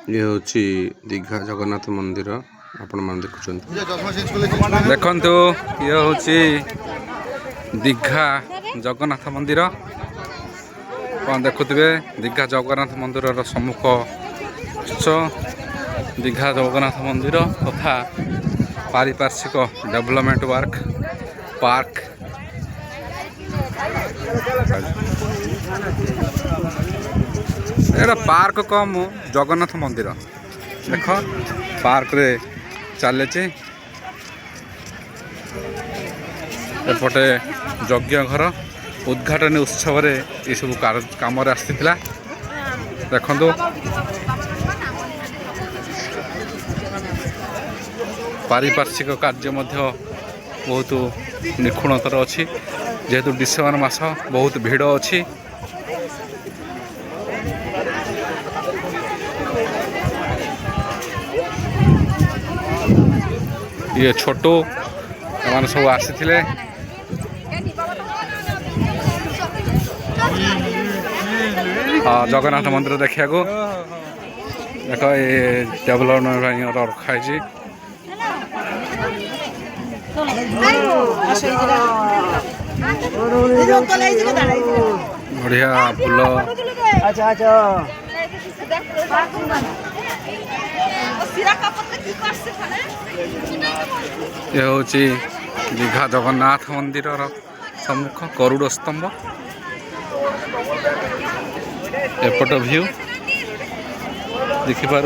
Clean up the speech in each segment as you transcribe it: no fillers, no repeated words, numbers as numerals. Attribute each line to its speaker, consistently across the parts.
Speaker 1: ये हूँ दीघा जगन्नाथ मंदिर आपण मान देखुं देखु ये हूँ दीघा जगन्नाथ मंदिर कौन देखुवे दीघा जगन्नाथ मंदिर सम्मुख दीघा जगन्नाथ मंदिर तथा पारिपार्श्विक डेवलपमेंट वर्क पार्क एटा पार्क कम जगन्नाथ मंदिर देख पार्क रे चले एपटे यज्ञ घर उद्घाटन उत्सव रे ये सब काम आसाला देखु पारिपार्श्विक कार्य बहुत निखुणतर अच्छी जेहेतु डिसेम्बर मास बहुत भिड़ अच्छी ये छोटू एम सब आसी हाँ जगन्नाथ मंदिर देखा देख ये डेवलपमेंट रखाई बढ़िया फूल ये हूँ दीघा जगन्नाथ मंदिर सम्मुख करुड़ स्तंभ एपट व्यू देखिपे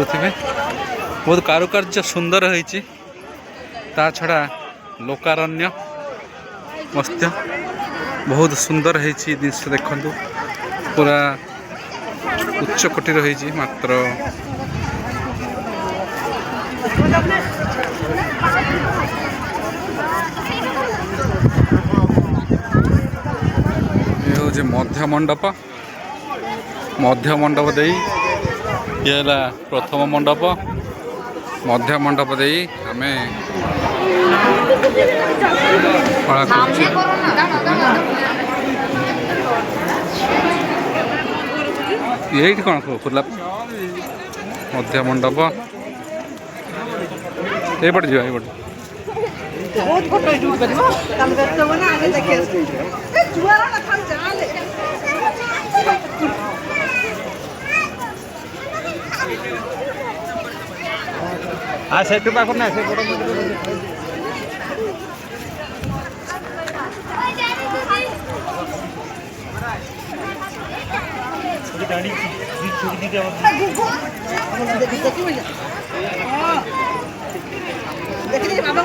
Speaker 1: बहुत कारुकार्य सुंदर होती ता छड़ा लोकारण्य मस्त बहुत सुंदर होती दृश्य देखु पूरा उच्च कोटि रही मात्र ये हूँ मध्य मंडप दे ये प्रथम मंडप मध्य मंडप दे आम ये कौन खुला मध्य मंडप ये पटे जा बहुत फोटो शूट करबो काम करतो ना आगे देखे जुआरा ना खान जाले आ सेट पाखर ना से फोटो गाड़ी छोड़ दी क्या देखी मिल देखिए बाबा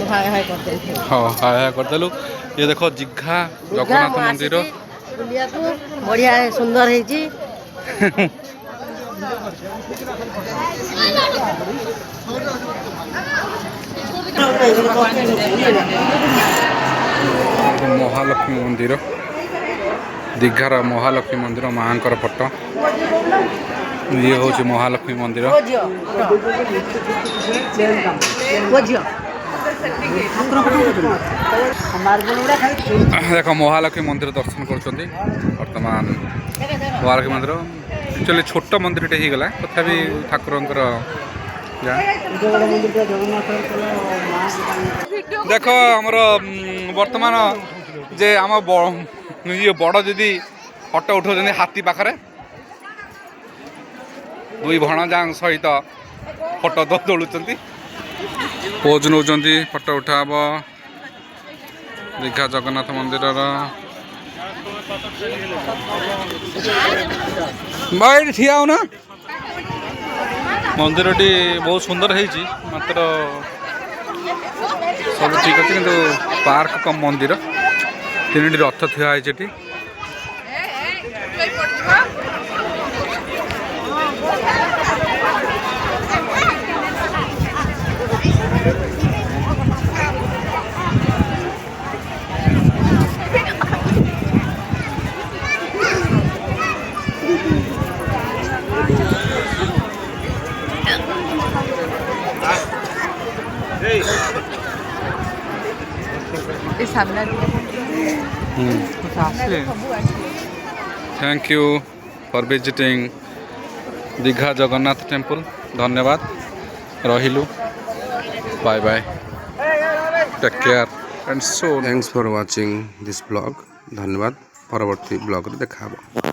Speaker 1: हाय करदेलु ये देखो दीघा जगन्नाथ मंदिर
Speaker 2: बढ़िया सुंदर है
Speaker 1: महालक्ष्मी मंदिर दीघार महालक्ष्मी मंदिर मांकर पट्ट ये हूँ महालक्ष्मी मंदिर देख महालक्ष्मी मंदिर दर्शन कर बर्तमान महालक्ष्मी मंदिर एक्चुअली छोट मंदिर टे हो गला तथापि ठाकुर देख आमर बर्तमान जे आम ये बड़ दीदी फटो उठाऊँ हाथी पाखे दुई भणजा सहित फटो तोलुंट पोज नौ फटो उठाब दीघा जगन्नाथ मंदिर भाई ठिया हो ना मंदिर टी बहुत सुंदर है मात्र सब ठीक अच्छे कि पार्क कम मंदिर तीन रथ थिया है thank you for visiting Digha Jagannath temple धन्यवाद रहिलु bye bye take care and so
Speaker 3: thanks for watching this blog धन्यवाद परवर्ती ब्लॉग रे देखा